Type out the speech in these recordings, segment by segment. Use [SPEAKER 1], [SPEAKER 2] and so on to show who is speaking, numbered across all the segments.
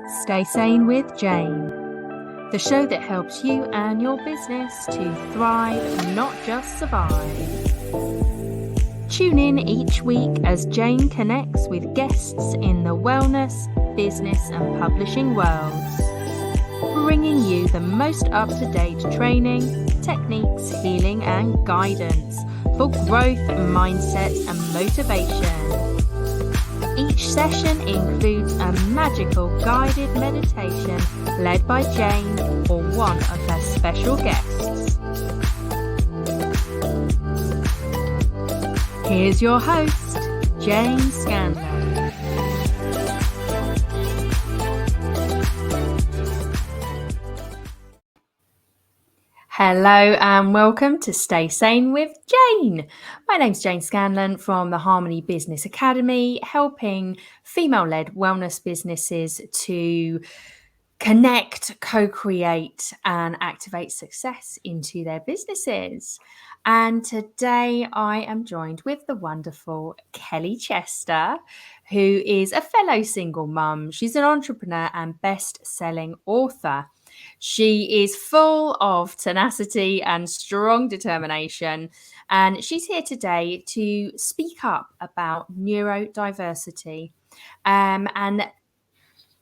[SPEAKER 1] Stay Sane with Jane, the show that helps you and your business to thrive, not just survive. Tune in each week as Jane connects with guests in the wellness, business and publishing worlds, bringing you the most up-to-date training, techniques, healing and guidance for growth, mindset and motivation. Each session includes a magical guided meditation led by Jane or one of her special guests. Here's your host, Jane Scanlan. Hello and welcome to Stay Sane with Jane. My name's Jane Scanlan from the Harmony Business Academy, helping female-led wellness businesses to connect, co-create and activate success into their businesses. And today I am joined with the wonderful Kelly Chester, who is a fellow single mum. She's an entrepreneur and best-selling author. She is full of tenacity and strong determination, and she's here today to speak up about neurodiversity and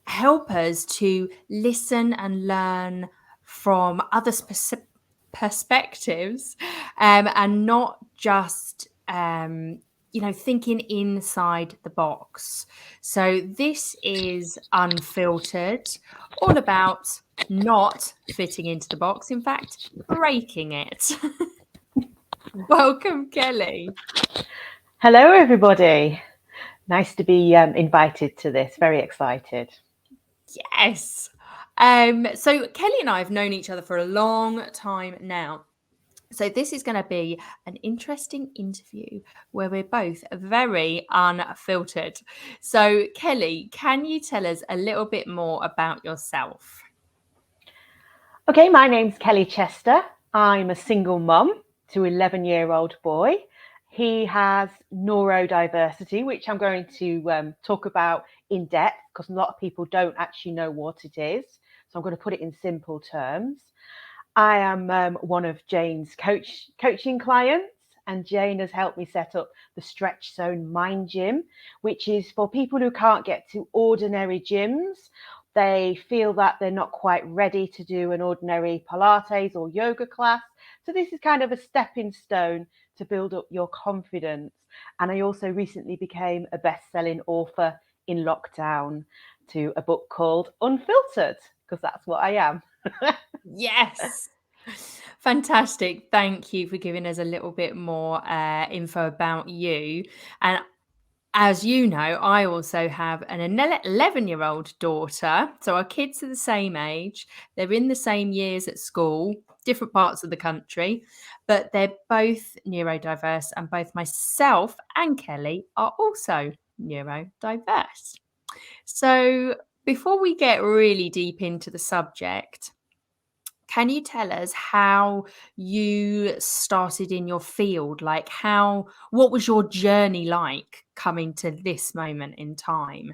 [SPEAKER 1] help us to listen and learn from other perspectives and not just thinking inside the box. So this is Unfiltered, all about not fitting into the box, in fact breaking it. Welcome, Kelly.
[SPEAKER 2] Hello everybody, nice to be invited to this. Very excited.
[SPEAKER 1] Yes. So Kelly and I have known each other for a long time now. So this is going to be an interesting interview where we're both very unfiltered. So Kelly, can you tell us a little bit more about yourself?
[SPEAKER 2] Okay, my name's Kelly Chester. I'm a single mum to an 11-year-old boy. He has neurodiversity, which I'm going to talk about in depth because a lot of people don't actually know what it is. So I'm going to put it in simple terms. I am one of Jane's coaching clients, and Jane has helped me set up the Stretch Zone Mind Gym, which is for people who can't get to ordinary gyms. They feel that they're not quite ready to do an ordinary Pilates or yoga class. So this is kind of a stepping stone to build up your confidence. And I also recently became a best-selling author in lockdown to a book called Unfiltered, because that's what I am.
[SPEAKER 1] Yes. Fantastic. Thank you for giving us a little bit more info about you. And as you know, I also have an 11-year-old daughter. So our kids are the same age. They're in the same years at school, different parts of the country, but they're both neurodiverse, and both myself and Kelly are also neurodiverse. So before we get really deep into the subject, can you tell us how you started in your field? Like what was your journey like coming to this moment in time?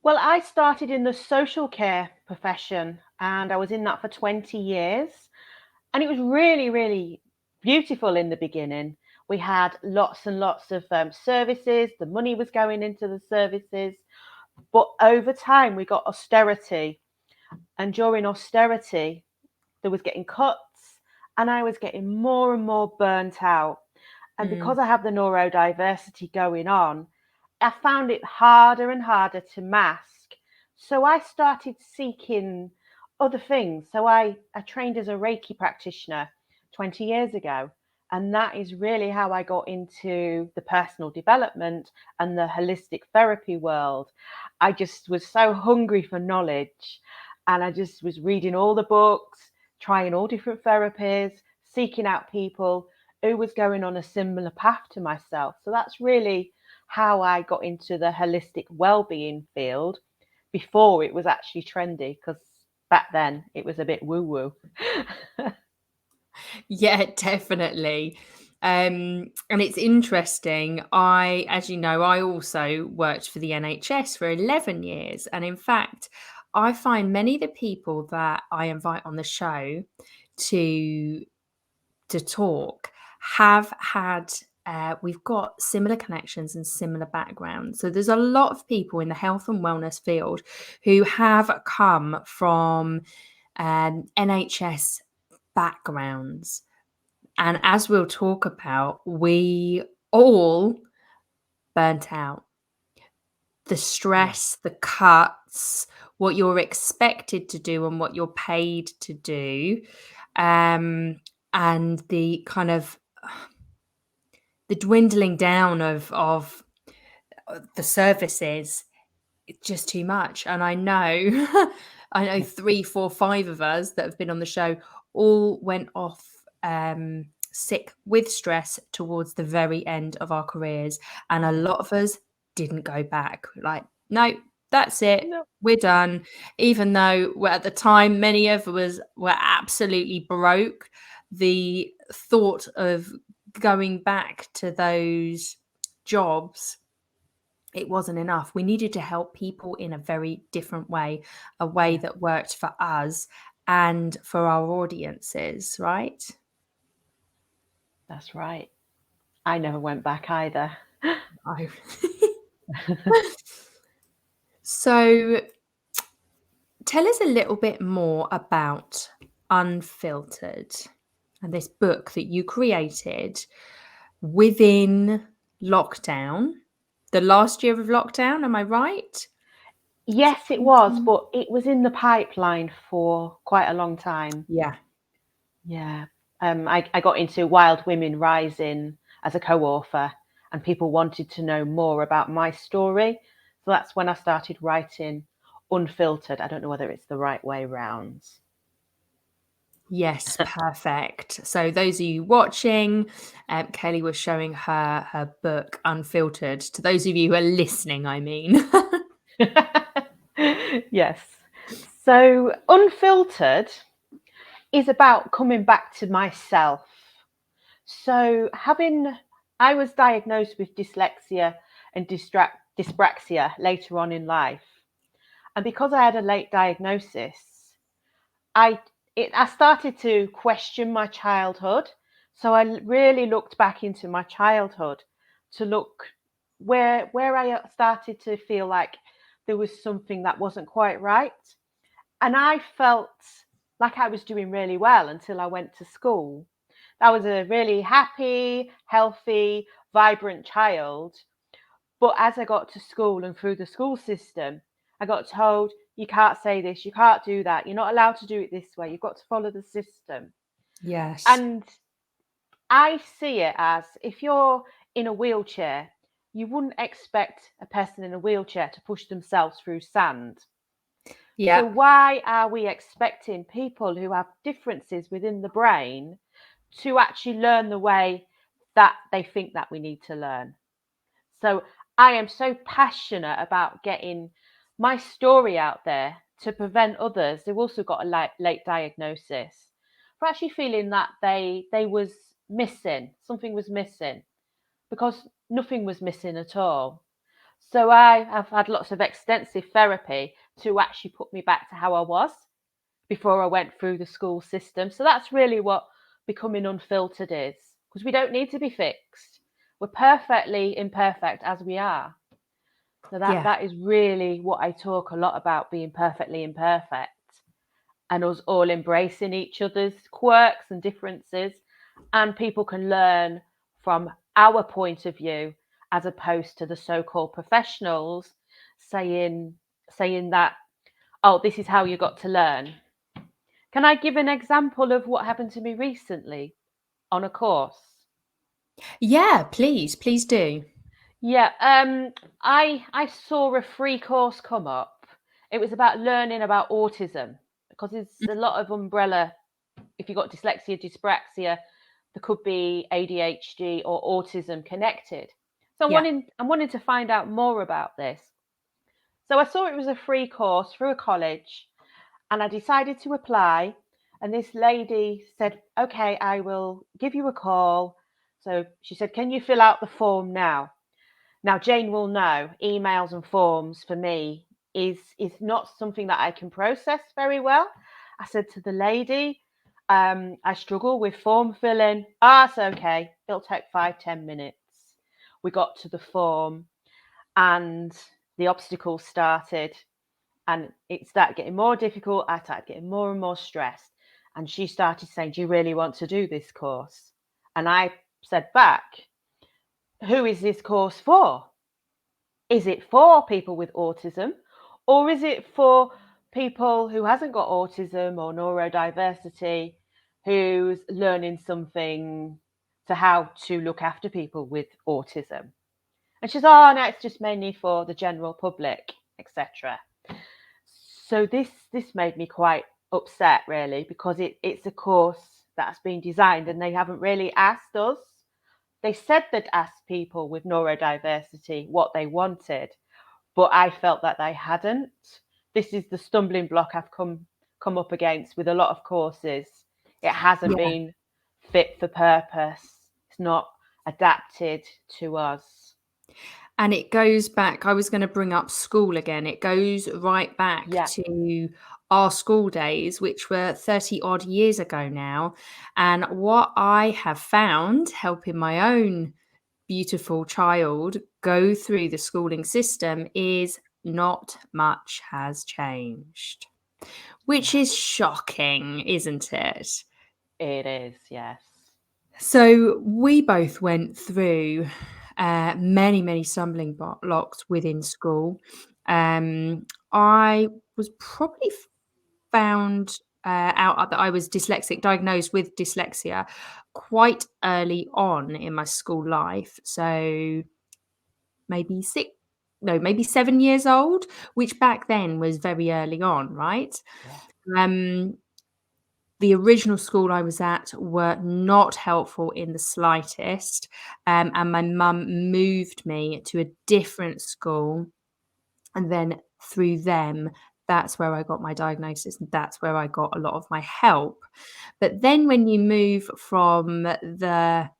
[SPEAKER 2] Well, I started in the social care profession and I was in that for 20 years. And it was really, really beautiful in the beginning. We had lots and lots of services. The money was going into the services. But over time, we got austerity. And during austerity, there was getting cuts and I was getting more and more burnt out. And because I have the neurodiversity going on, I found it harder and harder to mask. So I started seeking other things. So I trained as a Reiki practitioner 20 years ago. And that is really how I got into the personal development and the holistic therapy world. I just was so hungry for knowledge. And I just was reading all the books, trying all different therapies, seeking out people who was going on a similar path to myself. So that's really how I got into the holistic well-being field before it was actually trendy, because back then it was a bit woo-woo.
[SPEAKER 1] Yeah, definitely. And it's interesting. As you know, I also worked for the NHS for 11 years. And in fact, I find many of the people that I invite on the show to talk have had we've got similar connections and similar backgrounds. So there's a lot of people in the health and wellness field who have come from NHS backgrounds. And as we'll talk about, we all burnt out. The stress, the cuts, what you're expected to do and what you're paid to do, and the kind of the dwindling down of the services. It's just too much. And I know I know 3, 4, 5 of us that have been on the show all went off sick with stress towards the very end of our careers, and a lot of us didn't go back. Like, no, that's it.
[SPEAKER 2] No.
[SPEAKER 1] We're done. Even though at the time many of us were absolutely broke, the thought of going back to those jobs, it wasn't enough. We needed to help people in a very different way, a way
[SPEAKER 2] Yeah,
[SPEAKER 1] that worked for us and for our audiences, right?
[SPEAKER 2] that's right. I never went back either.
[SPEAKER 1] I So tell us a little bit more about Unfiltered and this book that you created within lockdown, the last year of lockdown, am I right?
[SPEAKER 2] Yes, it was, but it was in the pipeline for quite a long time.
[SPEAKER 1] Yeah.
[SPEAKER 2] Yeah. I got into Wild Women Rising as a co-author, and people wanted to know more about my story. So that's when I started writing Unfiltered. I don't know whether it's the right way round.
[SPEAKER 1] Yes, perfect. So those of you watching, Kelly was showing her book Unfiltered. To those of you who are listening, I mean.
[SPEAKER 2] Yes. So Unfiltered is about coming back to myself. So I was diagnosed with dyslexia and dyspraxia later on in life. And because I had a late diagnosis, I I started to question my childhood. So I really looked back into my childhood to look where I started to feel like there was something that wasn't quite right. And I felt like I was doing really well until I went to school. I was a really happy, healthy, vibrant child. But as I got to school and through the school system, I got told, you can't say this, you can't do that, you're not allowed to do it this way, you've got to follow the system.
[SPEAKER 1] Yes.
[SPEAKER 2] And I see it as if you're in a wheelchair, you wouldn't expect a person in a wheelchair to push themselves through sand. So
[SPEAKER 1] Yeah.
[SPEAKER 2] why are we expecting people who have differences within the brain to actually learn the way that they think that we need to learn? So I am so passionate about getting my story out there to prevent others who've also got a late diagnosis for actually feeling that they was missing, something was missing, because nothing was missing at all. So I have had lots of extensive therapy to actually put me back to how I was before I went through the school system. So that's really what becoming unfiltered is, because we don't need to be fixed. We're perfectly imperfect as we are. So
[SPEAKER 1] Yeah.
[SPEAKER 2] that is really what I talk a lot about, being perfectly imperfect and us all embracing each other's quirks and differences, and people can learn from our point of view as opposed to the so-called professionals saying that, oh, this is how you got to learn. Can I give an example of what happened to me recently on a course?
[SPEAKER 1] Yeah, please. Please do.
[SPEAKER 2] Yeah, I saw a free course come up. It was about learning about autism, because there's a lot of umbrella. If you've got dyslexia, dyspraxia, there could be ADHD or autism connected. So
[SPEAKER 1] Yeah.
[SPEAKER 2] I'm wanting to find out more about this. So I saw it was a free course through a college, and I decided to apply. And this lady said, "Okay, I will give you a call So she said, can you fill out the form now? Now, Jane will know emails and forms for me is not something that I can process very well. I said to the lady, I struggle with form filling. It's okay. It'll take 5-10 minutes. We got to the form and the obstacles started, and it started getting more difficult. I started getting more and more stressed. And she started saying, do you really want to do this course? And I said back, who is this course for? Is it for people with autism, or is it for people who hasn't got autism or neurodiversity, who's learning something to how to look after people with autism? And she's, oh no, it's just mainly for the general public, etc. So this made me quite upset, really, because it's a course that's been designed and they haven't really asked us. They said they'd asked people with neurodiversity what they wanted, but I felt that they hadn't. This is the stumbling block I've come up against with a lot of courses. It hasn't been fit for purpose. It's not adapted to us.
[SPEAKER 1] And it goes back, I was going to bring up school again. It goes right back to our school days, which were 30 odd years ago now. And what I have found helping my own beautiful child go through the schooling system is not much has changed, which is shocking, isn't it?
[SPEAKER 2] It is, yes.
[SPEAKER 1] So we both went through many stumbling blocks within school. I was probably found out that I was dyslexic, diagnosed with dyslexia quite early on in my school life. So maybe 7 years old, which back then was very early on, right?
[SPEAKER 2] Yeah.
[SPEAKER 1] The original school I was at were not helpful in the slightest, and my mum moved me to a different school, and then through them, that's where I got my diagnosis, and that's where I got a lot of my help. But then when you move from the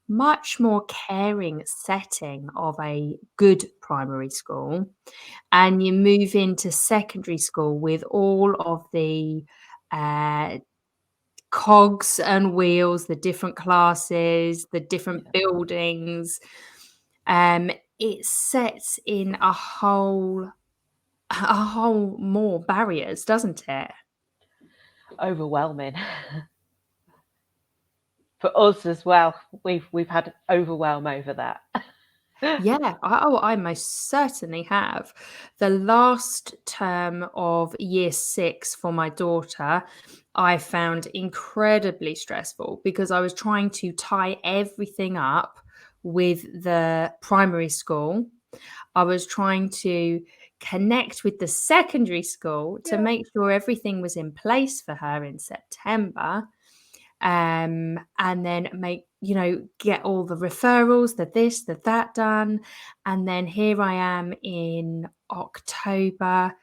[SPEAKER 1] much more caring setting of a good primary school, and you move into secondary school with all of the cogs and wheels, the different classes, the different buildings, it sets in a whole more barriers, doesn't it?
[SPEAKER 2] Overwhelming. For us as well, we've had overwhelm over that.
[SPEAKER 1] Yeah, I most certainly have. The last term of year 6 for my daughter, I found incredibly stressful because I was trying to tie everything up with the primary school. I was trying to connect with the secondary school to make sure everything was in place for her in September. And then get all the referrals, the this, the that done. And then here I am in October.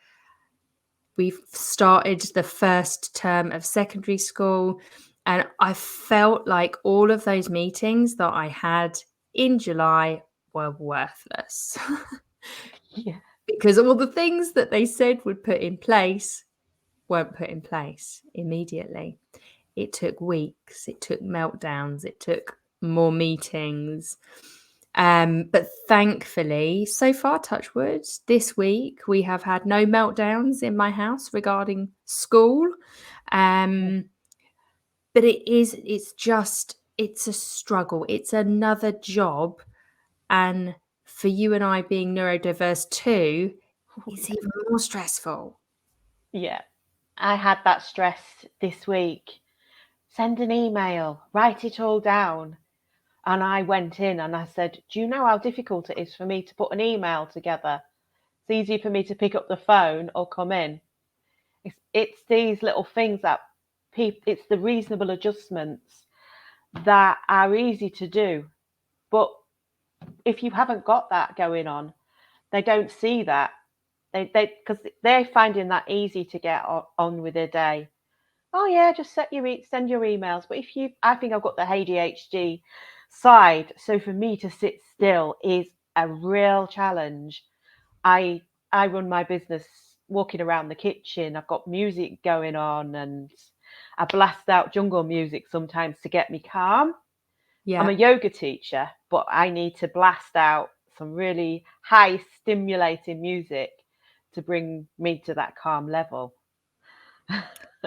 [SPEAKER 1] We've started the first term of secondary school, and I felt like all of those meetings that I had in July were worthless.
[SPEAKER 2] Yeah.
[SPEAKER 1] Because all the things that they said would put in place weren't put in place immediately. It took weeks, it took meltdowns, it took more meetings. But thankfully, so far, touch wood, this week we have had no meltdowns in my house regarding school. But it's a struggle. It's another job. And for you and I being neurodiverse too, it's even more stressful.
[SPEAKER 2] Yeah. I had that stress this week. Send an email, write it all down. And I went in and I said, do you know how difficult it is for me to put an email together? It's easy for me to pick up the phone or come in. It's these little things that it's the reasonable adjustments that are easy to do. But if you haven't got that going on, they don't see that. Because they're finding that easy to get on with their day. Oh yeah, just send your emails. But I think I've got the ADHD side, so for me to sit still is a real challenge. I I run my business walking around the kitchen. I've got music going on, and I blast out jungle music sometimes to get me calm. I'm a
[SPEAKER 1] Yeah.
[SPEAKER 2] yoga teacher, but I need to blast out some really high stimulating music to bring me to that calm level.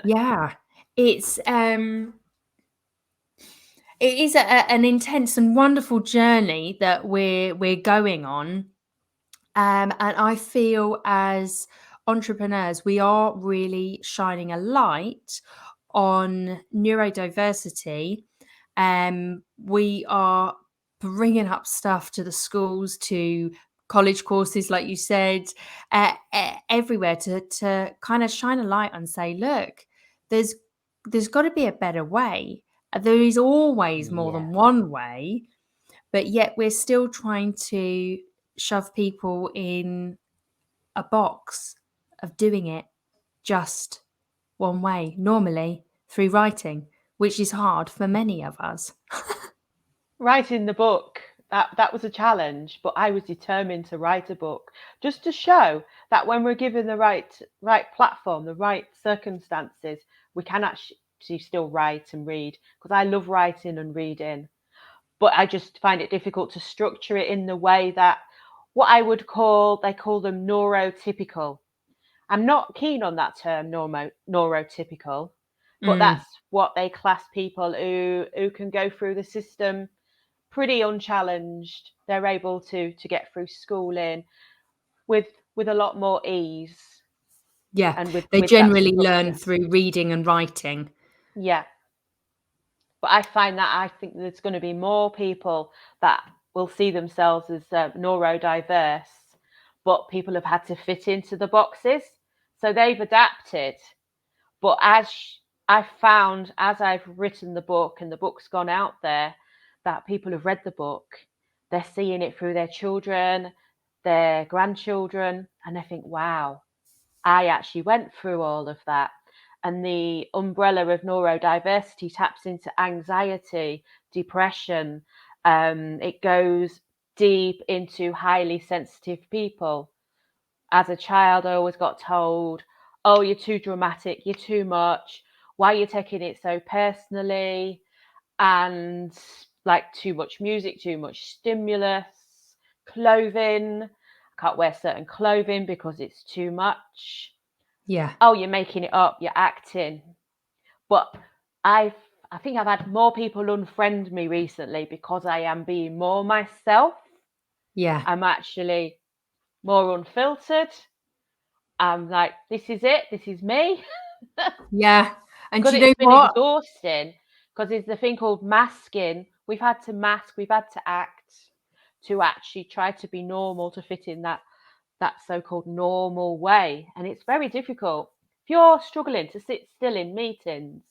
[SPEAKER 1] Yeah. It's it is an intense and wonderful journey that we're going on. And I feel as entrepreneurs, we are really shining a light on neurodiversity. We are bringing up stuff to the schools, to college courses, like you said, everywhere to kind of shine a light and say, look, there's there's got to be a better way. There is always more
[SPEAKER 2] Yeah.
[SPEAKER 1] than one way, but yet we're still trying to shove people in a box of doing it just one way, normally through writing, which is hard for many of us.
[SPEAKER 2] Writing the book, that was a challenge, but I was determined to write a book just to show that when we're given the right platform, the right circumstances, we can actually still write and read, because I love writing and reading. But I just find it difficult to structure it in the way that what I would call, they call them neurotypical. I'm not keen on that term, neurotypical, but
[SPEAKER 1] Mm,
[SPEAKER 2] that's what they class people who can go through the system pretty unchallenged. They're able to get through schooling with with a lot more ease
[SPEAKER 1] yeah,
[SPEAKER 2] and
[SPEAKER 1] they
[SPEAKER 2] with that
[SPEAKER 1] generally learn
[SPEAKER 2] structure.
[SPEAKER 1] through reading and writing.
[SPEAKER 2] Yeah. But I think there's going to be more people that will see themselves as neurodiverse, but people have had to fit into the boxes. So they've adapted. But I've found, as I've written the book and the book's gone out there, that people have read the book, they're seeing it through their children, their grandchildren, and they think, wow, I actually went through all of that. And the umbrella of neurodiversity taps into anxiety, depression. It goes deep into highly sensitive people. As a child, I always got told, oh, you're too dramatic, you're too much. Why are you taking it so personally? And like too much music, too much stimulus, clothing. I can't wear certain clothing because it's too much.
[SPEAKER 1] Yeah,
[SPEAKER 2] Oh, you're making it up, you're acting. But I've I think I've had more people unfriend me recently because I am being more myself.
[SPEAKER 1] yeah,
[SPEAKER 2] I'm actually more unfiltered. I'm like, this is it, this is me.
[SPEAKER 1] yeah. And
[SPEAKER 2] Because
[SPEAKER 1] do you know
[SPEAKER 2] it's been
[SPEAKER 1] what?
[SPEAKER 2] exhausting. Because there's the thing called masking. We've had to mask, we've had to act to actually try to be normal, to fit in that so-called normal way. And it's very difficult. If you're struggling to sit still in meetings,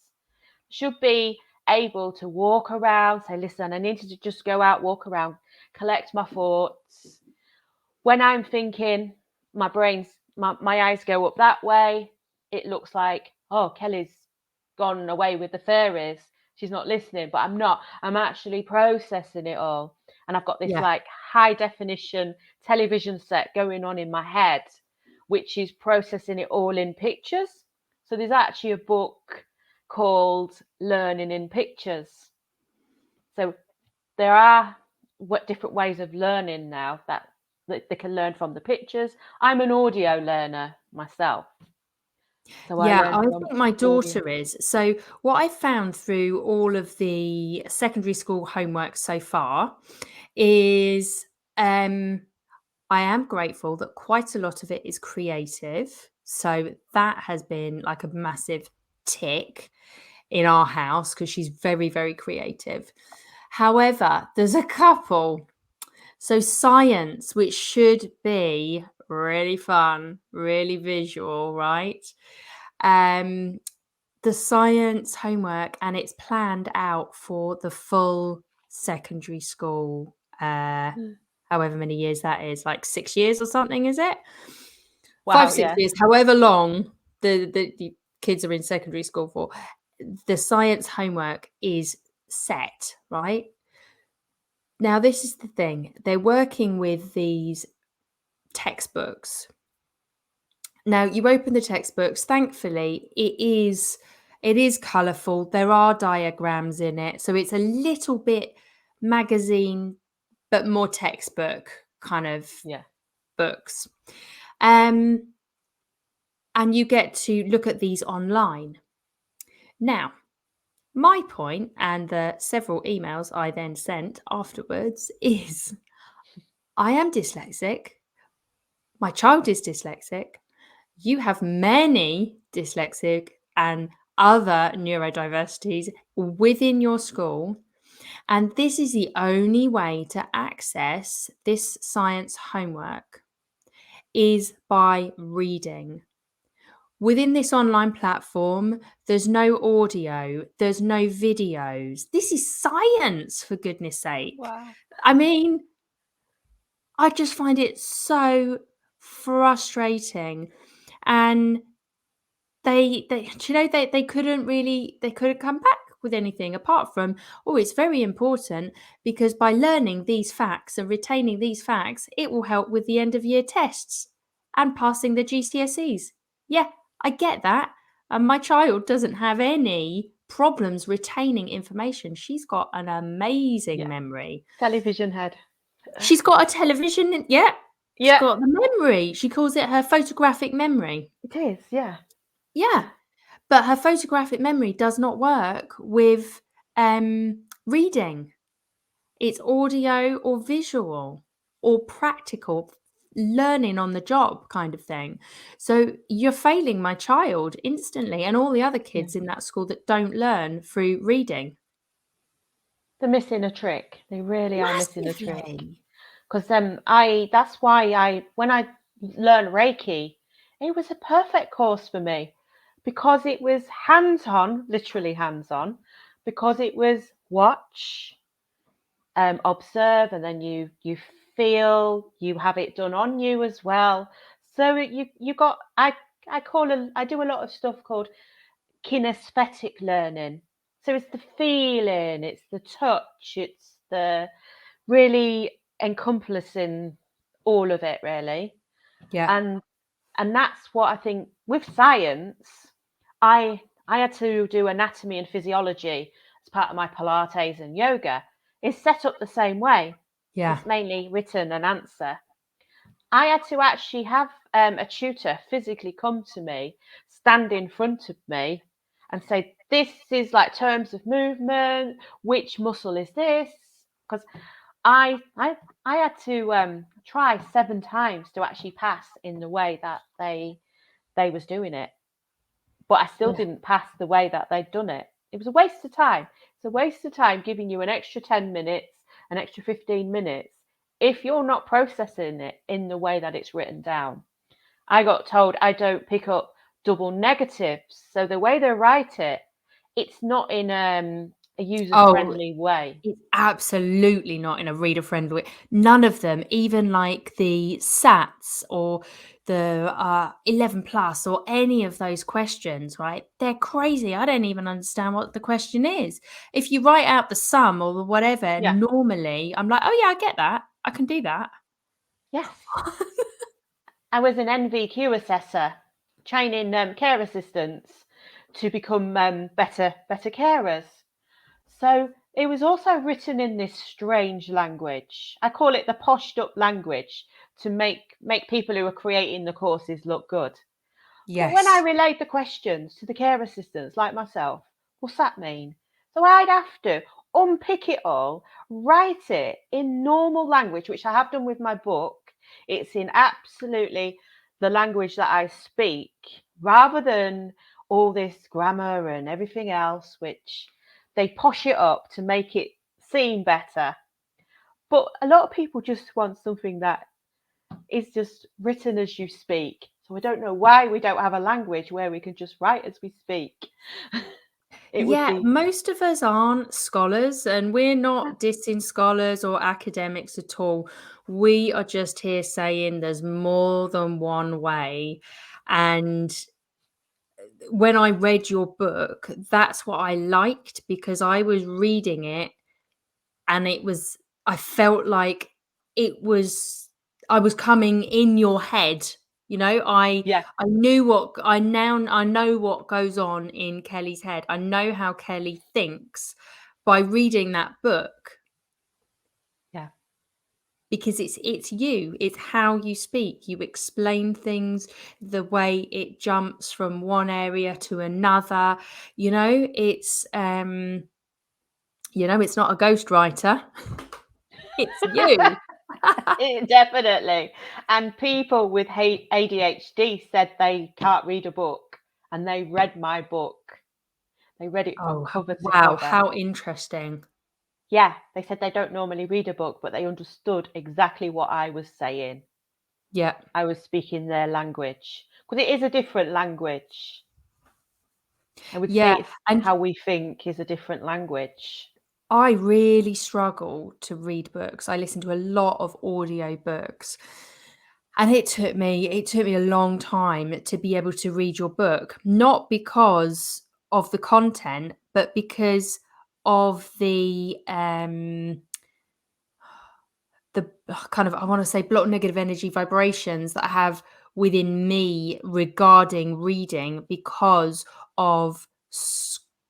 [SPEAKER 2] should be able to walk around, say, listen, I need to just go out, walk around, collect my thoughts. When I'm thinking, my eyes go up that way, it looks like, oh, Kelly's gone away with the fairies. She's not listening, but I'm not. I'm actually processing it all. And I've got this
[SPEAKER 1] Yeah,
[SPEAKER 2] like high definition television set going on in my head, which is processing it all in pictures. So there's actually a book called Learning in Pictures. So there are different ways of learning now that they can learn from the pictures. I'm an audio learner myself, so I
[SPEAKER 1] yeah,
[SPEAKER 2] learn
[SPEAKER 1] I
[SPEAKER 2] from
[SPEAKER 1] think my
[SPEAKER 2] audio.
[SPEAKER 1] daughter is. So, what I found through all of the secondary school homework so far is I am grateful that quite a lot of it is creative. So, that has been like a massive tick in our house because she's very, very creative. However, there's a couple. So, science, which should be really fun, really visual, right? Um, the science homework, and it's planned out for the full secondary school,
[SPEAKER 2] Mm.
[SPEAKER 1] however many years that is, like 6 years or something, is it? 5,
[SPEAKER 2] Wow,
[SPEAKER 1] 6
[SPEAKER 2] yeah.
[SPEAKER 1] years, however long the kids are in secondary school for, the science homework is set, right? Now, this is the thing. They're working with these textbooks. Now, you open the textbooks, thankfully, it is colourful. There are diagrams in it. So it's a little bit magazine, but more textbook kind of books. And you get to look at these online. Now, my point, and the several emails I then sent afterwards, is I am dyslexic. My child is dyslexic. You have many dyslexic and other neurodiversities within your school. And this is the only way to access this science homework is by reading. Within this online platform, there's no audio, there's no videos. This is science, for goodness sake.
[SPEAKER 2] Wow.
[SPEAKER 1] I mean, I just find it so frustrating. And they couldn't come back with anything apart from, it's very important because by learning these facts and retaining these facts, it will help with the end of year tests and passing the GCSEs. Yeah, I get that. And my child doesn't have any problems retaining information. She's got an amazing memory.
[SPEAKER 2] Television head.
[SPEAKER 1] She's got a television. Yeah. She's got the memory. She calls it her photographic memory.
[SPEAKER 2] It is, yeah.
[SPEAKER 1] Yeah. But her photographic memory does not work with reading. It's audio or visual or practical learning on the job kind of thing. So you're failing my child instantly and all the other kids in that school that don't learn through reading.
[SPEAKER 2] They're missing a trick. They really are missing a trick. Because that's why when I learned Reiki, it was a perfect course for me because it was hands-on, literally hands-on, because it was watch, observe, and then you feel, you have it done on you as well. So you got I do a lot of stuff called kinesthetic learning. So it's the feeling, it's the touch, it's the really encompassing all of it, really.
[SPEAKER 1] Yeah.
[SPEAKER 2] And that's what I think with science. I had to do anatomy and physiology as part of my Pilates and yoga. It's set up the same way.
[SPEAKER 1] Yeah.
[SPEAKER 2] It's mainly written and answer. I had to actually have a tutor physically come to me, stand in front of me and say, this is like terms of movement, which muscle is this? Because I had to try 7 times to actually pass in the way that they was doing it. But I still didn't pass the way that they'd done it. It was a waste of time. It's a waste of time giving you an extra 10 minutes, an extra 15 minutes, if you're not processing it in the way that it's written down. I got told I don't pick up double negatives. So the way they write it, it's not in a user-friendly way.
[SPEAKER 1] It's absolutely not in a reader-friendly way. None of them, even like the SATs or the 11 plus or any of those questions, right? They're crazy. I don't even understand what the question is. If you write out the sum or the whatever, normally I'm like, oh yeah, I get that. I can do that.
[SPEAKER 2] Yes. I was an NVQ assessor, training care assistants to become better carers. So it was also written in this strange language. I call it the poshed up language to make people who are creating the courses look good.
[SPEAKER 1] Yes.
[SPEAKER 2] But when I relayed the questions to the care assistants like myself, what's that mean? So I'd have to unpick it all, write it in normal language, which I have done with my book. It's in absolutely the language that I speak, rather than all this grammar and everything else, which they posh it up to make it seem better. But a lot of people just want something that is just written as you speak. So I don't know why we don't have a language where we can just write as we speak.
[SPEAKER 1] Most of us aren't scholars, and we're not dissing scholars or academics at all. We are just here saying there's more than one way. And when I read your book, that's what I liked, because I was reading it and I felt like I was coming in your head.
[SPEAKER 2] Yeah.
[SPEAKER 1] I know what goes on in Kelly's head. I know how Kelly thinks by reading that book,
[SPEAKER 2] Yeah.
[SPEAKER 1] because it's you, it's how you speak, you explain things, the way it jumps from one area to another. It's not a ghostwriter. It's you.
[SPEAKER 2] Definitely. And people with ADHD said they can't read a book, and they read my book. They read it from
[SPEAKER 1] Oh,
[SPEAKER 2] cover to
[SPEAKER 1] wow,
[SPEAKER 2] cover.
[SPEAKER 1] how interesting.
[SPEAKER 2] Yeah, they said they don't normally read a book, but they understood exactly what I was saying.
[SPEAKER 1] Yeah.
[SPEAKER 2] I was speaking their language, because it is a different language. I would say
[SPEAKER 1] Yeah,
[SPEAKER 2] it's
[SPEAKER 1] and
[SPEAKER 2] how we think is a different language.
[SPEAKER 1] I really struggle to read books. I listen to a lot of audio books, and it took me a long time to be able to read your book, not because of the content, but because of the kind of, I want to say, block negative energy vibrations that I have within me regarding reading, because of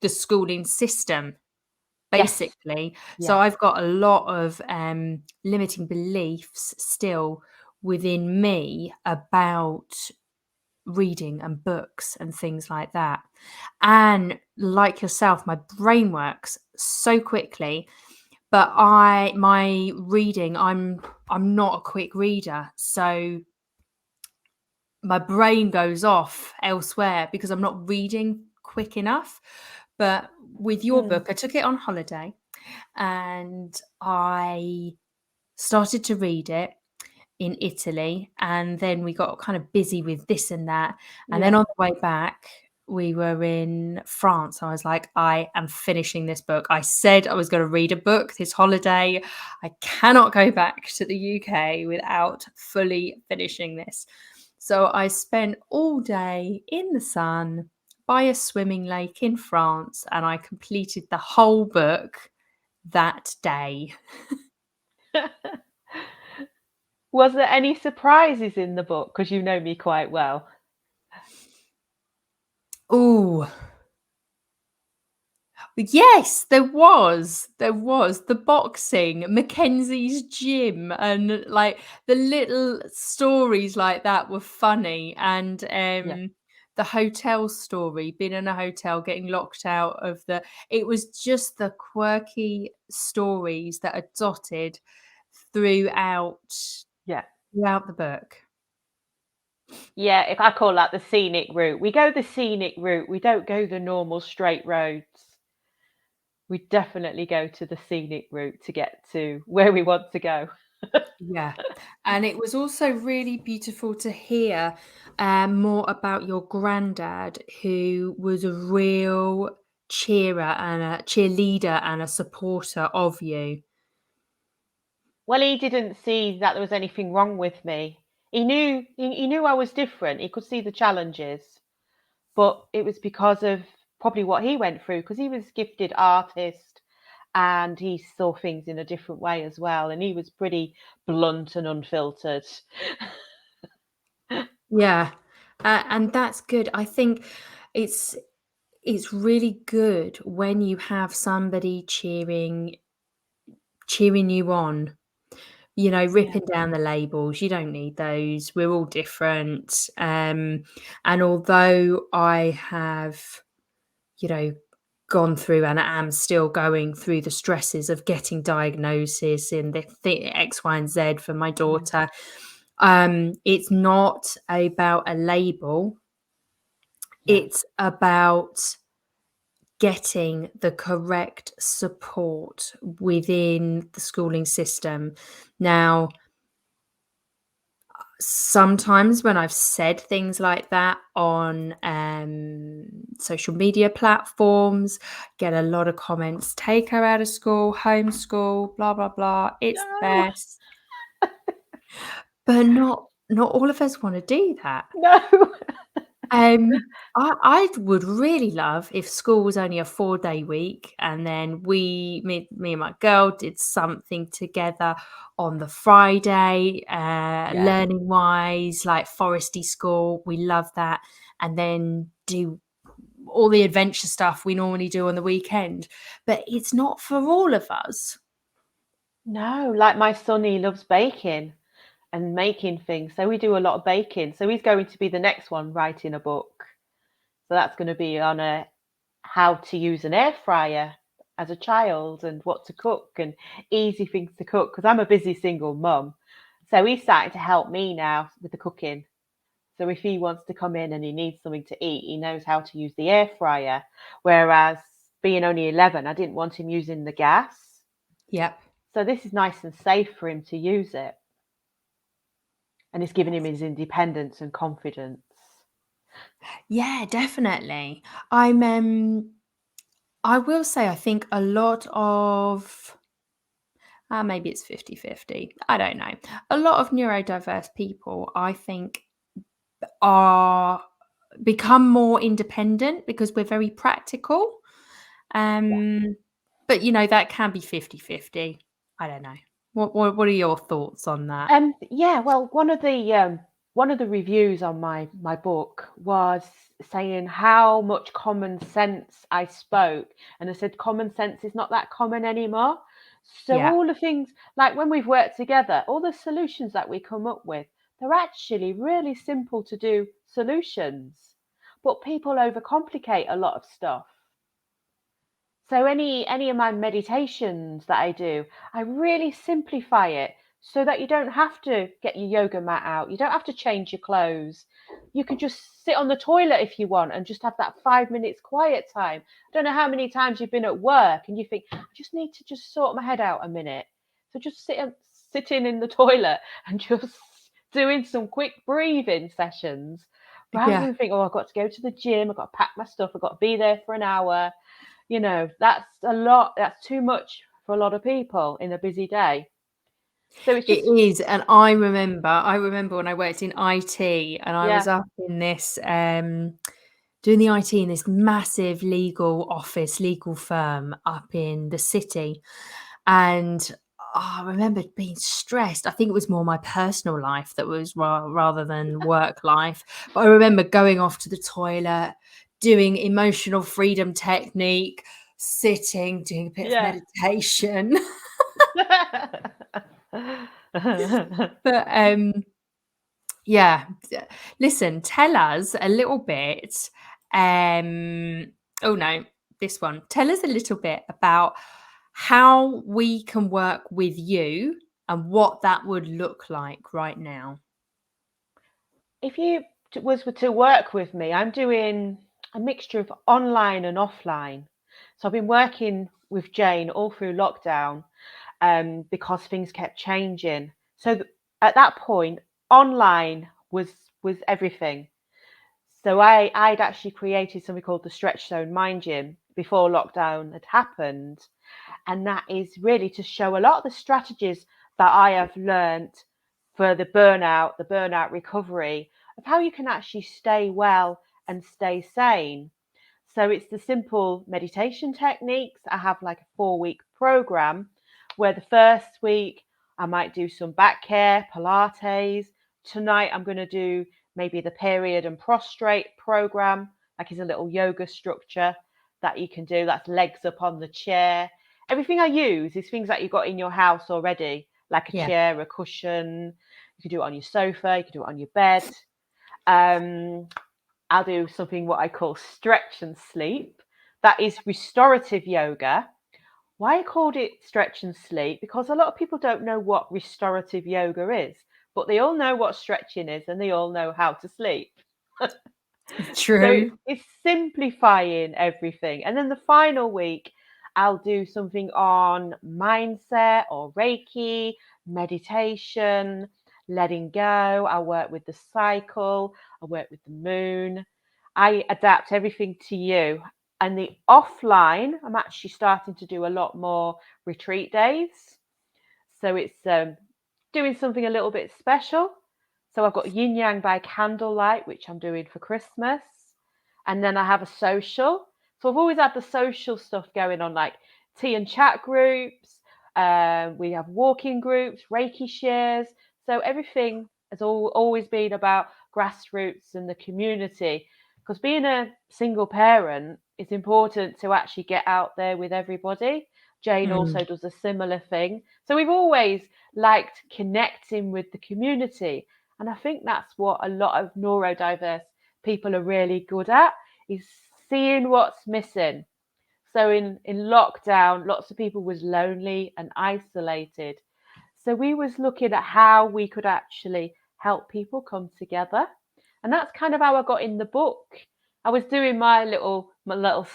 [SPEAKER 1] the schooling system,
[SPEAKER 2] Yes.
[SPEAKER 1] basically. So
[SPEAKER 2] Yeah.
[SPEAKER 1] I've got a lot of limiting beliefs still within me about reading and books and things like that. And like yourself, my brain works so quickly, but my reading, I'm not a quick reader. So my brain goes off elsewhere because I'm not reading quick enough. But with your
[SPEAKER 2] Mm.
[SPEAKER 1] book, I took it on holiday and I started to read it in Italy, and then we got kind of busy with this and that, and then
[SPEAKER 2] Yeah.
[SPEAKER 1] on the way back we were in France. I was like, I am finishing this book. I said I was going to read a book this holiday. I cannot go back to the UK without fully finishing this. So I spent all day in the sun by a swimming lake in France, and I completed the whole book that day.
[SPEAKER 2] Was there any surprises in the book? Because you know me quite well.
[SPEAKER 1] Ooh, yes, there was. There was. The boxing, Mackenzie's gym, and like the little stories like that were funny. And
[SPEAKER 2] Yeah.
[SPEAKER 1] the hotel story, being in a hotel, getting locked out of it was just the quirky stories that are dotted throughout
[SPEAKER 2] Yeah.
[SPEAKER 1] throughout the book.
[SPEAKER 2] Yeah, if I call that the scenic route. We go the scenic route. We don't go the normal straight roads. We definitely go to the scenic route to get to where we want to go.
[SPEAKER 1] Yeah. And it was also really beautiful to hear more about your granddad, who was a real cheerleader and a supporter of you.
[SPEAKER 2] Well, he didn't see that there was anything wrong with me. He knew I was different. He could see the challenges, but it was because of probably what he went through, because he was a gifted artist and he saw things in a different way as well. And he was pretty blunt and unfiltered.
[SPEAKER 1] Yeah. And that's good. I think it's it's really good when you have somebody cheering you on.
[SPEAKER 2] Yeah,
[SPEAKER 1] Ripping down the labels, you don't need those. We're all different. And although I have, you know, gone through and am still going through the stresses of getting diagnosis in the X, Y, and Z for my
[SPEAKER 2] yeah,
[SPEAKER 1] daughter, it's not about a label.
[SPEAKER 2] yeah,
[SPEAKER 1] It's about getting the correct support within the schooling system. Now, sometimes when I've said things like that on social media platforms, get a lot of comments: take her out of school, homeschool, blah blah blah, it's the
[SPEAKER 2] no,
[SPEAKER 1] best. But not all of us want to do that.
[SPEAKER 2] no.
[SPEAKER 1] I would really love if school was only a 4-day week, and then me and my girl did something together on the Friday,
[SPEAKER 2] Yeah.
[SPEAKER 1] learning wise, like foresty school. We love that, and then do all the adventure stuff we normally do on the weekend. But it's not for all of us.
[SPEAKER 2] No, like my son, he loves baking and making things. So we do a lot of baking. So he's going to be the next one writing a book. So that's going to be on how to use an air fryer as a child and what to cook and easy things to cook because I'm a busy single mum. So he's starting to help me now with the cooking. So if he wants to come in and he needs something to eat, he knows how to use the air fryer. Whereas being only 11, I didn't want him using the gas.
[SPEAKER 1] Yep.
[SPEAKER 2] So this is nice and safe for him to use it. And it's giving him his independence and confidence.
[SPEAKER 1] Yeah, definitely. I will say I think a lot of maybe it's 50-50. I don't know. A lot of neurodiverse people, I think, are become more independent because we're very practical.
[SPEAKER 2] Yeah.
[SPEAKER 1] But that can be 50-50. I don't know. What are your thoughts on that?
[SPEAKER 2] Yeah, well, one of the reviews on my book was saying how much common sense I spoke, and I said common sense is not that common anymore. So
[SPEAKER 1] Yeah.
[SPEAKER 2] all the things like when we've worked together, all the solutions that we come up with, they're actually really simple to do solutions, but people overcomplicate a lot of stuff. So any of my meditations that I do, I really simplify it so that you don't have to get your yoga mat out. You don't have to change your clothes. You can just sit on the toilet if you want and just have that 5 minutes quiet time. I don't know how many times you've been at work and you think, I just need to just sort my head out a minute. So just sitting in the toilet and just doing some quick breathing sessions rather
[SPEAKER 1] Yeah.
[SPEAKER 2] than think, oh, I've got to go to the gym, I've got to pack my stuff, I've got to be there for an hour. That's a lot. That's too much for a lot of people in a busy day. So it's
[SPEAKER 1] It
[SPEAKER 2] just,
[SPEAKER 1] is, and I remember when I worked in IT and I was
[SPEAKER 2] yeah,
[SPEAKER 1] up in this, doing the IT in this massive legal office, legal firm up in the city, and I remember being stressed. I think it was more my personal life that was rather than work life, but I remember going off to the toilet, doing emotional freedom technique, sitting, doing a bit of
[SPEAKER 2] yeah.
[SPEAKER 1] meditation. But, yeah, listen, tell us a little bit, um oh, no, this one. Tell us a little bit about how we can work with you and what that would look like right now.
[SPEAKER 2] If you was to work with me, I'm doing a mixture of online and offline. So I've been working with Jane all through lockdown because things kept changing. So at that point, online was everything. So I'd actually created something called the Stretch Zone Mind Gym before lockdown had happened. And that is really to show a lot of the strategies that I have learnt for the burnout recovery of how you can actually stay well and stay sane. So it's the simple meditation techniques. I have like a 4-week program where the first week I might do some back care, Pilates. Tonight I'm going to do maybe the period and prostrate program, like it's a little yoga structure that you can do. That's legs up on the chair. Everything I use is things that you've got in your house already, like a
[SPEAKER 1] Yeah.
[SPEAKER 2] chair, a cushion. You can do it on your sofa, you can do it on your bed. Um, I'll do something what I call stretch and sleep. That is restorative yoga. Why I called it stretch and sleep? Because a lot of people don't know what restorative yoga is, but they all know what stretching is and they all know how to sleep. So
[SPEAKER 1] True.
[SPEAKER 2] it's simplifying everything. And then the final week, I'll do something on mindset or Reiki, meditation, letting go. I'll work with the cycle, I work with the moon. I adapt everything to you. And the offline, I'm actually starting to do a lot more retreat days. So it's doing something a little bit special. So I've got yin yang by candlelight, which I'm doing for Christmas. And then I have a social. So I've always had the social stuff going on, like tea and chat groups. We have walking groups, Reiki shares. So everything has always been about grassroots and the community. Because being a single parent, it's important to actually get out there with everybody. Jane also does a similar thing. So we've always liked connecting with the community. And I think that's what a lot of neurodiverse people are really good at, is seeing what's missing. So in lockdown, lots of people was lonely and isolated. So we was looking at how we could actually help people come together. And that's kind of how I got in the book. I was doing my little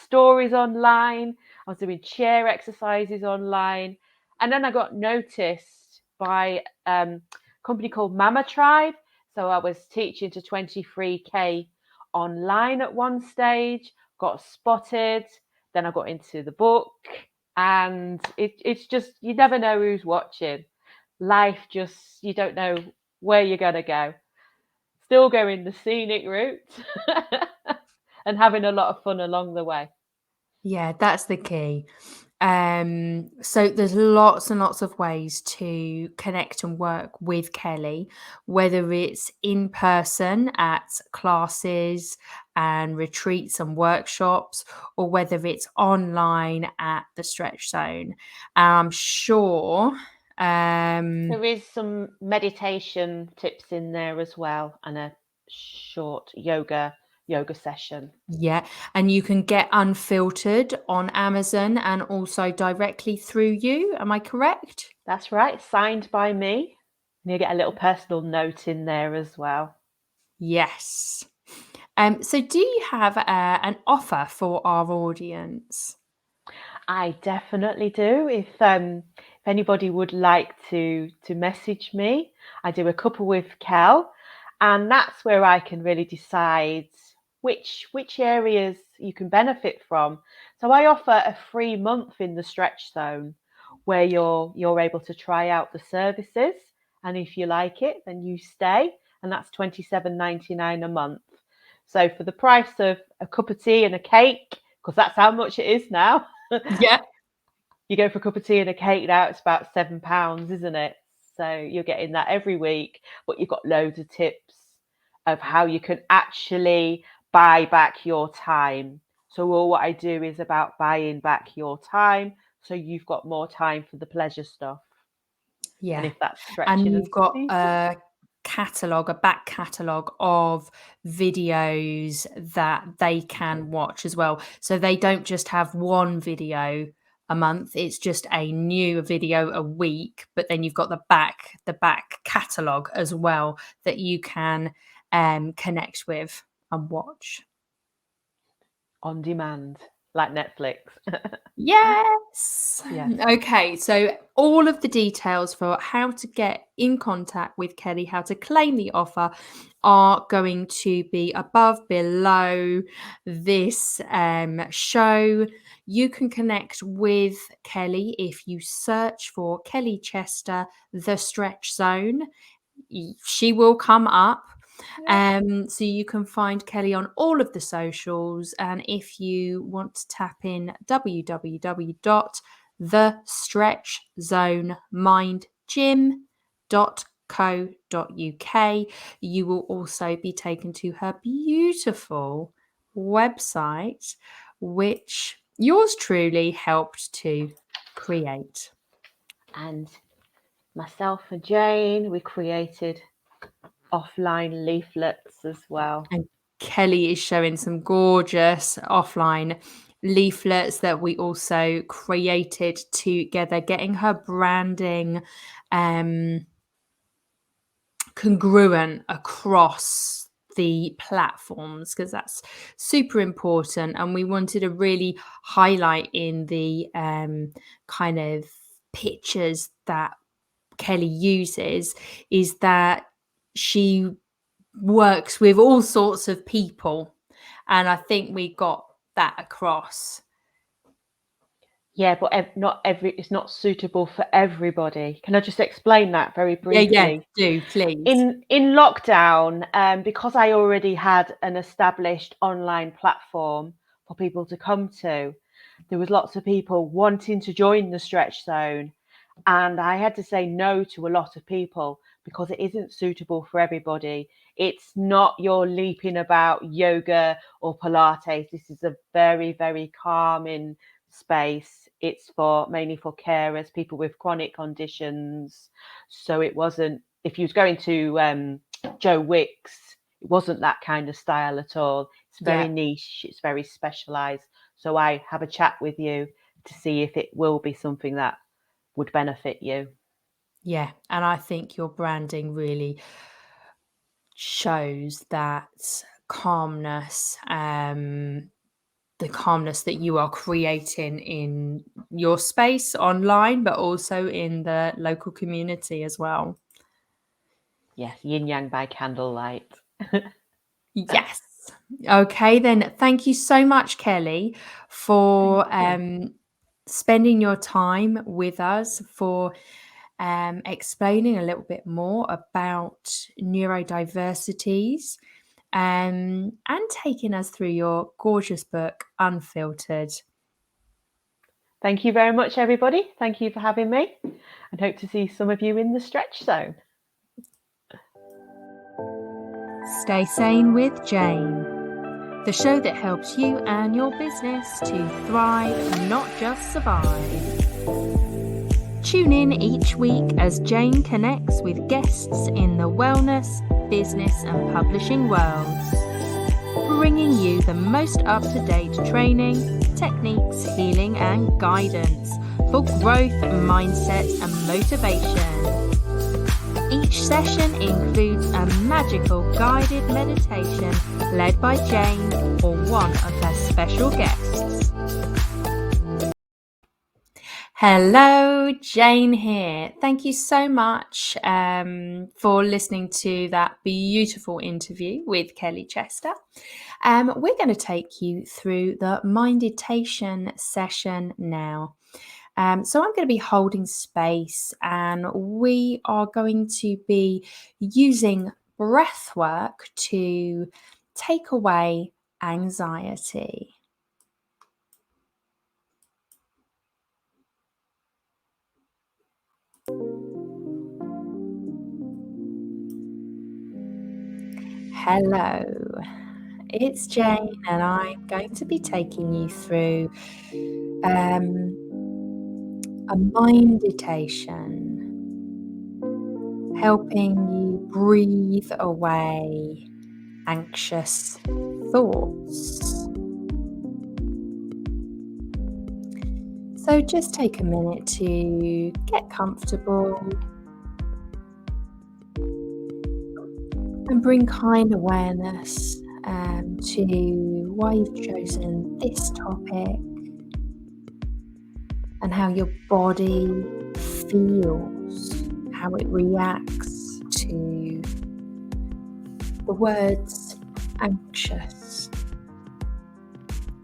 [SPEAKER 2] stories online. I was doing chair exercises online. And then I got noticed by a company called Mama Tribe. So I was teaching to 23K online at one stage, got spotted. Then I got into the book. And it's just, you never know who's watching. Life just, you don't know where you're going to go. Still going the scenic route and having a lot of fun along the way.
[SPEAKER 1] Yeah, that's the key. So there's lots and lots of ways to connect and work with Kelly, whether it's in person at classes and retreats and workshops, or whether it's online at the Stretch Zone. I'm sure.
[SPEAKER 2] There is some meditation tips in there as well, and a short yoga session.
[SPEAKER 1] Yeah, and you can get Unfiltered on Amazon and also directly through you. Am I correct?
[SPEAKER 2] That's right, signed by me. And you get a little personal note in there as well.
[SPEAKER 1] Yes. So do you have an offer for our audience?
[SPEAKER 2] I definitely do. If anybody would like to message me, I do a Cuppa With Kel, and that's where I can really decide which areas you can benefit from. So I offer a free month in the Stretch Zone where you're able to try out the services, and if you like it, then you stay, and that's $27.99 a month. So for the price of a cup of tea and a cake, because that's how much it is now.
[SPEAKER 1] Yeah.
[SPEAKER 2] You go for a cup of tea and a cake now, it's about £7, isn't it? So you're getting that every week, but you've got loads of tips of how you can actually buy back your time. So all what I do is about buying back your time, so you've got more time for the pleasure stuff. And
[SPEAKER 1] Yeah.
[SPEAKER 2] if that's
[SPEAKER 1] And
[SPEAKER 2] stretching and
[SPEAKER 1] you've got
[SPEAKER 2] speaking.
[SPEAKER 1] a back catalogue of videos that they can watch as well. So they don't just have one video a month, it's just a new video a week, but then you've got the back catalogue as well that you can connect with and watch.
[SPEAKER 2] On demand, like Netflix.
[SPEAKER 1] Yes.
[SPEAKER 2] Yes.
[SPEAKER 1] Okay, so all of the details for how to get in contact with Kelly, how to claim the offer, are going to be above, below this show. You can connect with Kelly if you search for Kelly Chester, The Stretch Zone. She will come up.
[SPEAKER 2] Yeah.
[SPEAKER 1] So you can find Kelly on all of the socials. And if you want to tap in www.thestretchzonemindgym.co.uk, you will also be taken to her beautiful website, which yours truly helped to create.
[SPEAKER 2] And myself and Jane, we created offline leaflets as well.
[SPEAKER 1] And Kelly is showing some gorgeous offline leaflets that we also created together, getting her branding congruent across the platforms, because that's super important. And we wanted to really highlight in the kind of pictures that Kelly uses is that she works with all sorts of people. And I think we got that across.
[SPEAKER 2] Yeah, but it's not suitable for everybody. Can I just explain that very
[SPEAKER 1] Yeah,
[SPEAKER 2] briefly?
[SPEAKER 1] do please.
[SPEAKER 2] In lockdown, because I already had an established online platform for people to come to, there was lots of people wanting to join the stretch zone, and I had to say no to a lot of people because it isn't suitable for everybody. It's not your leaping about yoga or Pilates. This is a very, very calming space. It's for mainly for carers, people with chronic conditions. So it wasn't, if you was going to Joe Wicks, it wasn't that kind of style at all. It's very
[SPEAKER 1] Yeah.
[SPEAKER 2] niche, it's very specialized. So I have a chat with you to see if it will be something that would benefit you.
[SPEAKER 1] Yeah, and I think your branding really shows that calmness, the calmness that you are creating in your space online, but also in the local community as well.
[SPEAKER 2] Yes, yin yang by candlelight.
[SPEAKER 1] Yes. Okay, then thank you so much, Kelly,
[SPEAKER 2] Thank
[SPEAKER 1] for
[SPEAKER 2] you.
[SPEAKER 1] spending your time with us, for explaining a little bit more about neurodiversities, and taking us through your gorgeous book, Unfiltered.
[SPEAKER 2] Thank you very much, everybody. Thank you for having me, and hope to see some of you in the stretch zone.
[SPEAKER 1] Stay Sane with Jane, the show that helps you and your business to thrive, not just survive. Tune in each week as Jane connects with guests in the wellness, business, and publishing worlds, bringing you the most up-to-date training, techniques, healing, and guidance for growth, mindset, and motivation. Each session includes a magical guided meditation led by Jane or one of her special guests. Hello, Jane here. Thank you so much for listening to that beautiful interview with Kelly Chester. We're going to take you through the Minditation session now. So I'm going to be holding space, and we are going to be using breath work to take away anxiety. Hello, it's Jane, and I'm going to be taking you through a Minditation, helping you breathe away anxious thoughts. So just take a minute to get comfortable and bring kind awareness to why you've chosen this topic and how your body feels, how it reacts to the words anxious,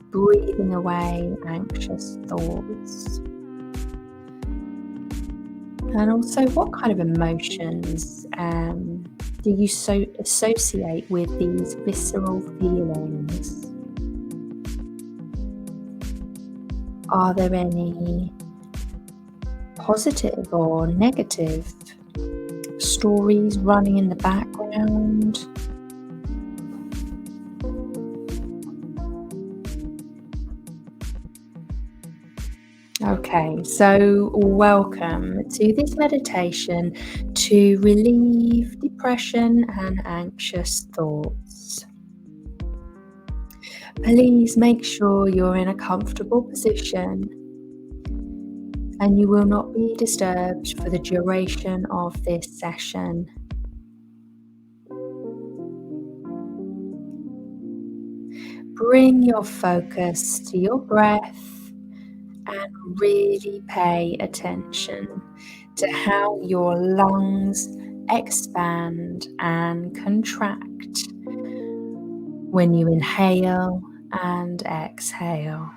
[SPEAKER 1] breathing away anxious thoughts. And also, what kind of emotions do you associate with these visceral feelings? Are there any positive or negative stories running in the background? Okay, so welcome to this meditation to relieve depression and anxious thoughts. Please make sure you're in a comfortable position and you will not be disturbed for the duration of this session. Bring your focus to your breath and really pay attention to how your lungs expand and contract when you inhale and exhale.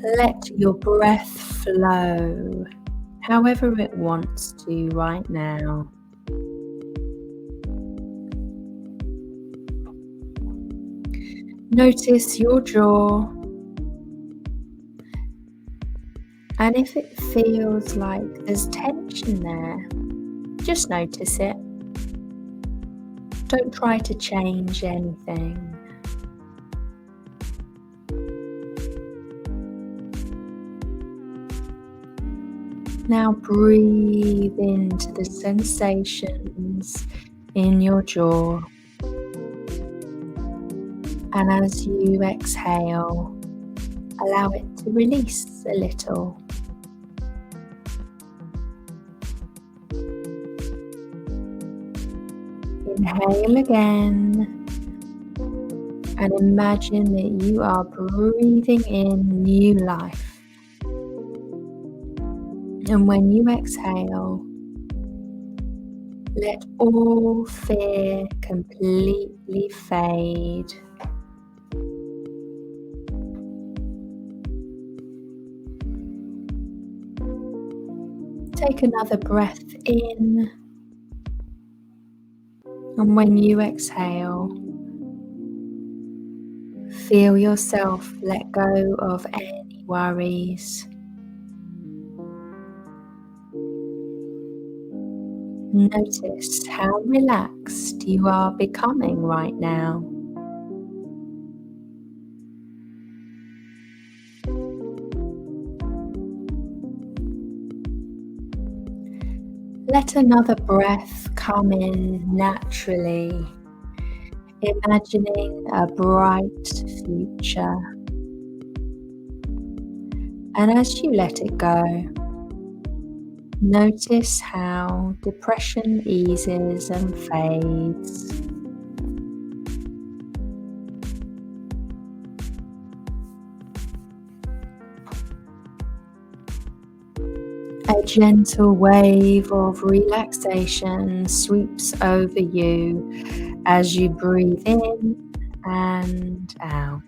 [SPEAKER 1] Let your breath flow however it wants to right now. Notice your jaw, and if it feels like there's tension there, just notice it. Don't try to change anything. Now breathe into the sensations in your jaw, and as you exhale, allow it to release a little. Inhale again, and imagine that you are breathing in new life. And when you exhale, let all fear completely fade. Take another breath in, and when you exhale, feel yourself let go of any worries. Notice how relaxed you are becoming right now. Let another breath come in naturally, imagining a bright future. And as you let it go, notice how depression eases and fades. A gentle wave of relaxation sweeps over you as you breathe in and out.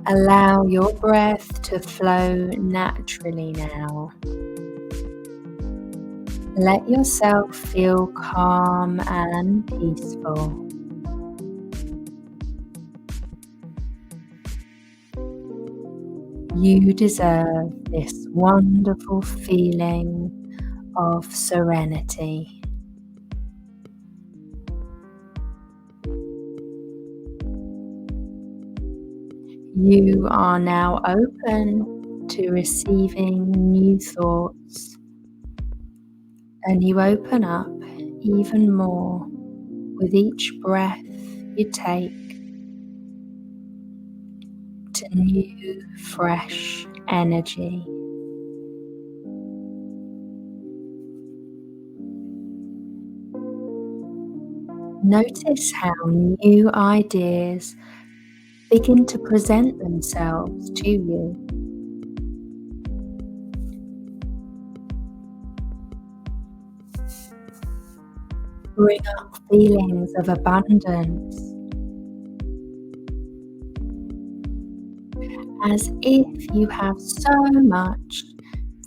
[SPEAKER 1] Allow your breath to flow naturally now. Let yourself feel calm and peaceful. You deserve this wonderful feeling of serenity. You are now open to receiving new thoughts, and you open up even more with each breath you take to new, fresh energy. Notice how new ideas begin to present themselves to you. Bring up feelings of abundance, as if you have so much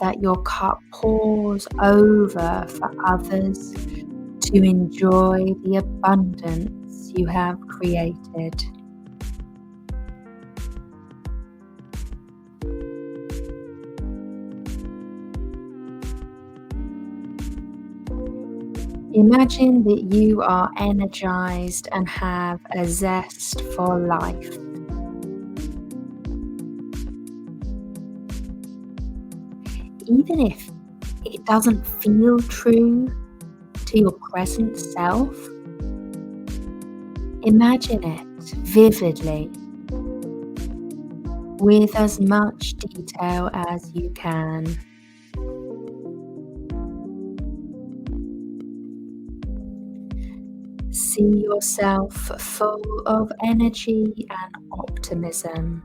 [SPEAKER 1] that your cup pours over for others to enjoy the abundance you have created. Imagine that you are energized and have a zest for life. Even if it doesn't feel true to your present self, imagine it vividly with as much detail as you can. See yourself full of energy and optimism.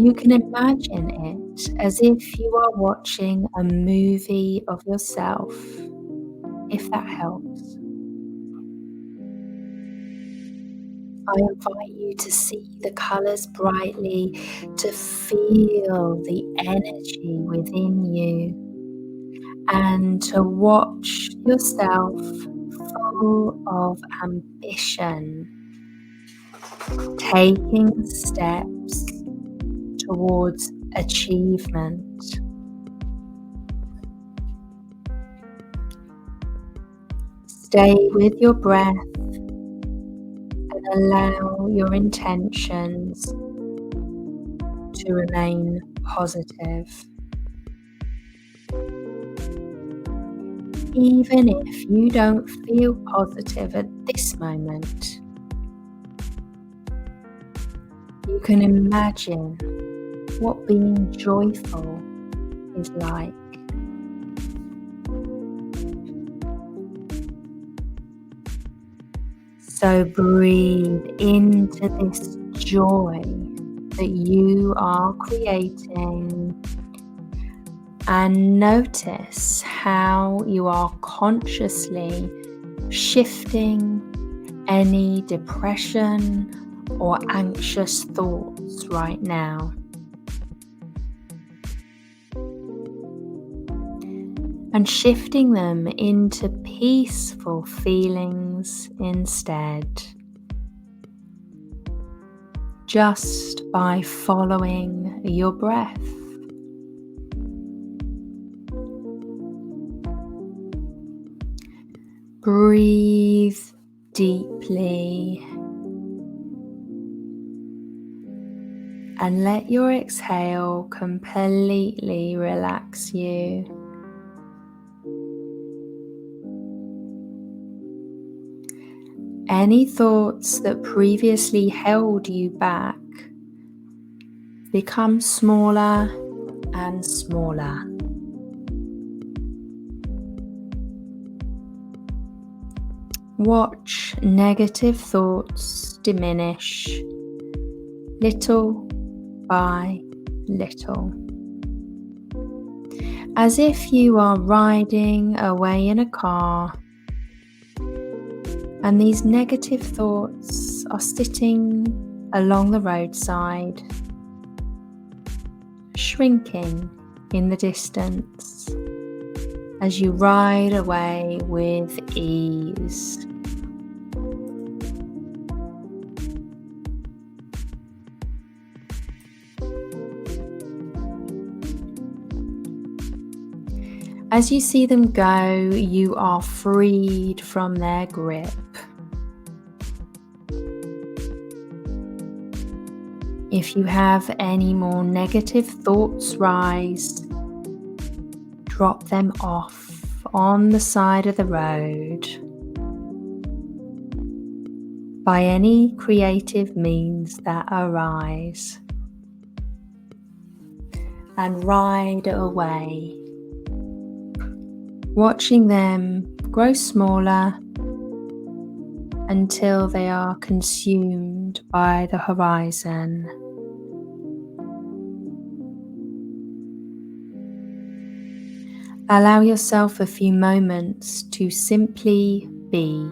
[SPEAKER 1] You can imagine it as if you are watching a movie of yourself, if that helps. I invite you to see the colours brightly, to feel the energy within you, and to watch yourself full of ambition, taking steps towards achievement. Stay with your breath and allow your intentions to remain positive. Even if you don't feel positive at this moment, you can imagine what being joyful is like. So breathe into this joy that you are creating and notice how you are consciously shifting any depression or anxious thoughts right now. And shifting them into peaceful feelings instead, just by following your breath. Breathe deeply and let your exhale completely relax you. Any thoughts that previously held you back become smaller and smaller. Watch negative thoughts diminish little by little, as if you are riding away in a car and these negative thoughts are sitting along the roadside, shrinking in the distance as you ride away with ease. As you see them go, you are freed from their grip. If you have any more negative thoughts rise, drop them off on the side of the road by any creative means that arise, and ride away, watching them grow smaller until they are consumed by the horizon. Allow yourself a few moments to simply be.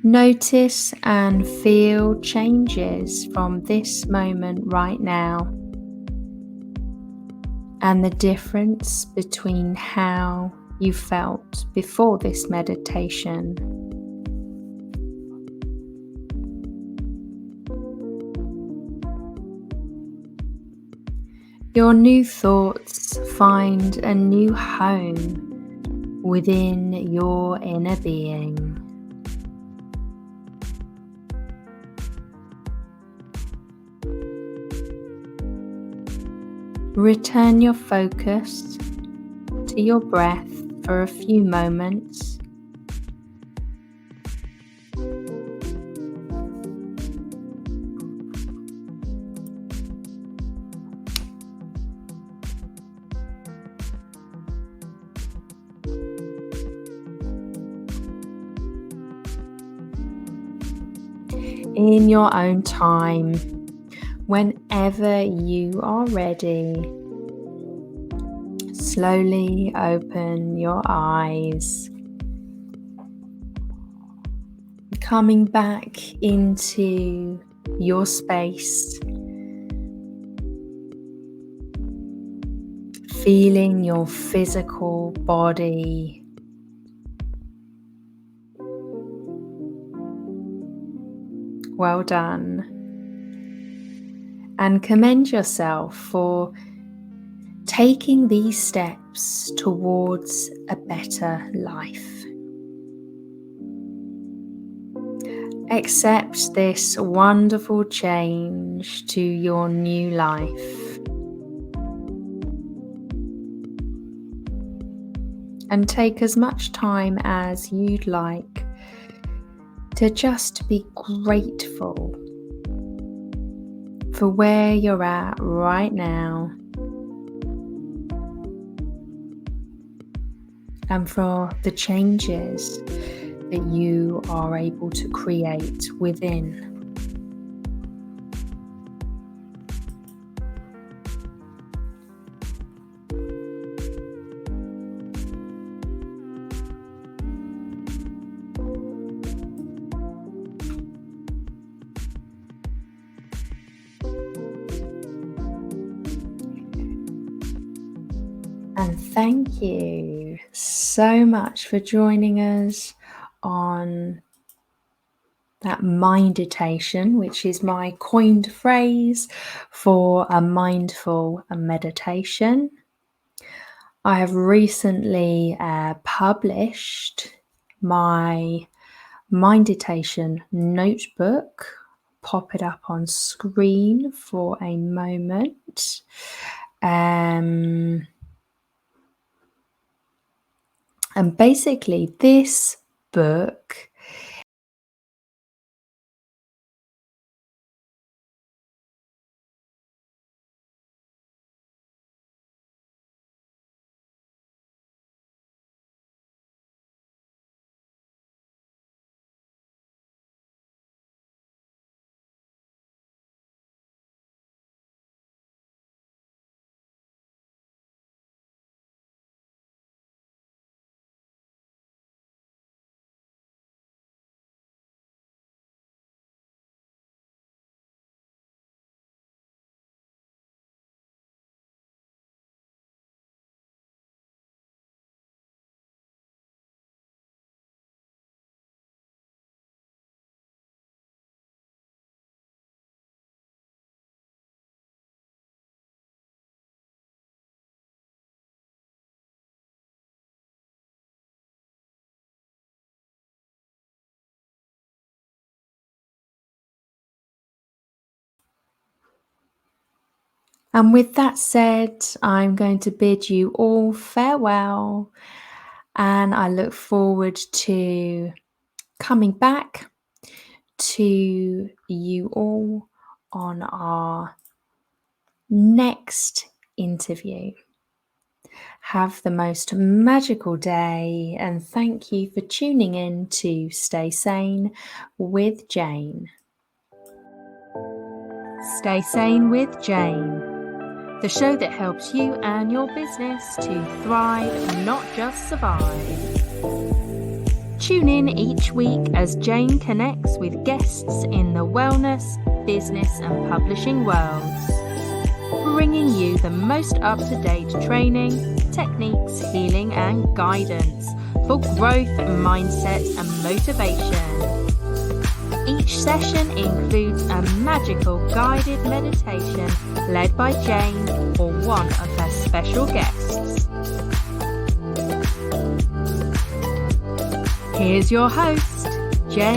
[SPEAKER 1] Notice and feel changes from this moment right now, and the difference between how you felt before this meditation. Your new thoughts find a new home within your inner being. Return your focus to your breath for a few moments. in your own time. Whenever you are ready, slowly open your eyes, coming back into your space, feeling your physical body. Well done. And commend yourself for taking these steps towards a better life. Accept this wonderful change to your new life. And take as much time as you'd like to just be grateful for where you're at right now and for the changes that you are able to create within. And thank you so much for joining us on that Minditation, which is my coined phrase for a mindful meditation. I have recently published my Minditation notebook. Pop it up on screen for a moment. And basically, this book And with that said, I'm going to bid you all farewell, and I look forward to coming back to you all on our next interview. Have the most magical day, and thank you for tuning in to Stay Sane with Jane. Stay Sane with Jane, the show that helps you and your business to thrive, not just survive. Tune in each week as Jane connects with guests in the wellness, business and publishing worlds, bringing you the most up-to-date training, techniques, healing and guidance for growth, mindset and motivation. Each session includes a magical guided meditation led by Jane or one of her special guests. Here's your host, Jane.